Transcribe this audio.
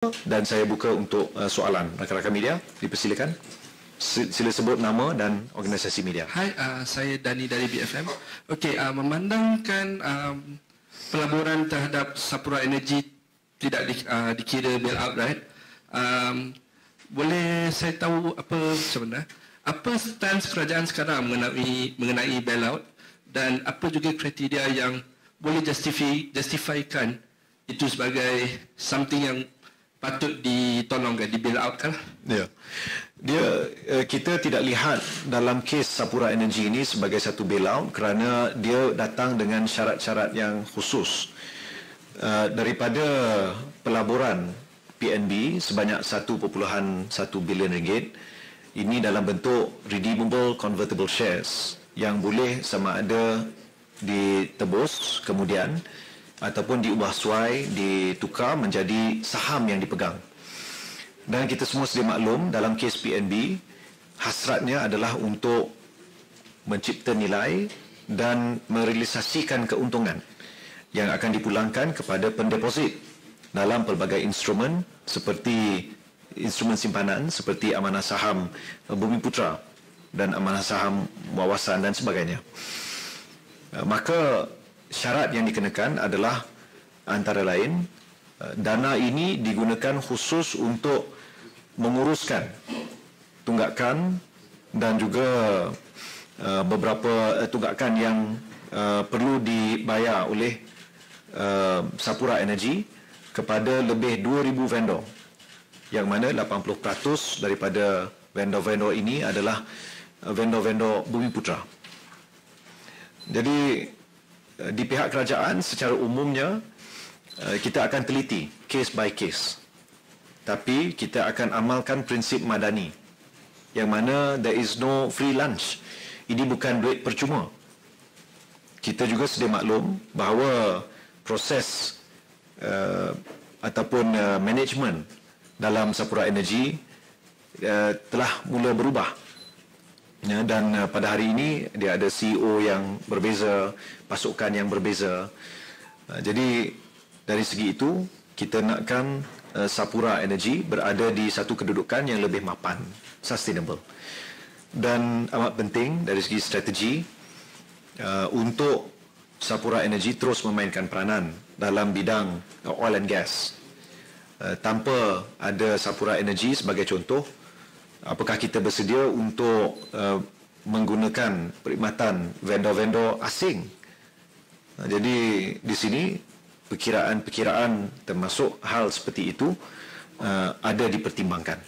dan saya buka untuk soalan. Rakan-rakan media, dipersilakan. Sila sebut nama dan organisasi media. Hai, saya Dani dari BFM. Okey, memandangkan pelaburan terhadap Sapura Energy tidak dikira bailout, right? Boleh saya tahu macam mana? Apa stance kerajaan sekarang mengenai bailout dan apa juga kriteria yang boleh justifikan itu sebagai something yang patut ditolongkan, di bailout kan? Ya. Kita tidak lihat dalam kes Sapura Energy ini sebagai satu bailout kerana dia datang dengan syarat-syarat yang khusus. Daripada pelaburan PNB sebanyak 1.1 bilion ringgit, ini dalam bentuk redeemable convertible shares yang boleh sama ada ditebus kemudian ataupun diubah suai, ditukar menjadi saham yang dipegang. Dan kita semua sedia maklum dalam kes PNB, hasratnya adalah untuk mencipta nilai dan merealisasikan keuntungan yang akan dipulangkan kepada pendeposit dalam pelbagai instrumen seperti instrumen simpanan seperti amanah saham Bumiputra dan amanah saham Wawasan dan sebagainya. Maka syarat yang dikenakan adalah antara lain dana ini digunakan khusus untuk menguruskan tunggakan dan juga beberapa tunggakan yang perlu dibayar oleh Sapura Energy kepada lebih 2,000 vendor, yang mana 80% daripada vendor-vendor ini adalah vendor-vendor Bumiputra. Jadi di pihak kerajaan secara umumnya kita akan teliti case by case, tapi kita akan amalkan prinsip madani yang mana there is no free lunch. Ini bukan duit percuma. Kita juga sedia maklum bahawa proses ataupun management dalam Sapura Energy telah mula berubah. Ya, dan pada hari ini dia ada CEO yang berbeza, pasukan yang berbeza. Jadi dari segi itu kita nakkan Sapura Energy berada di satu kedudukan yang lebih mapan, sustainable. Dan amat penting dari segi strategi untuk Sapura Energy terus memainkan peranan dalam bidang oil and gas. Tanpa ada Sapura Energy sebagai contoh, apakah kita bersedia untuk menggunakan perkhidmatan vendor-vendor asing? Jadi di sini perkiraan-perkiraan termasuk hal seperti itu ada dipertimbangkan.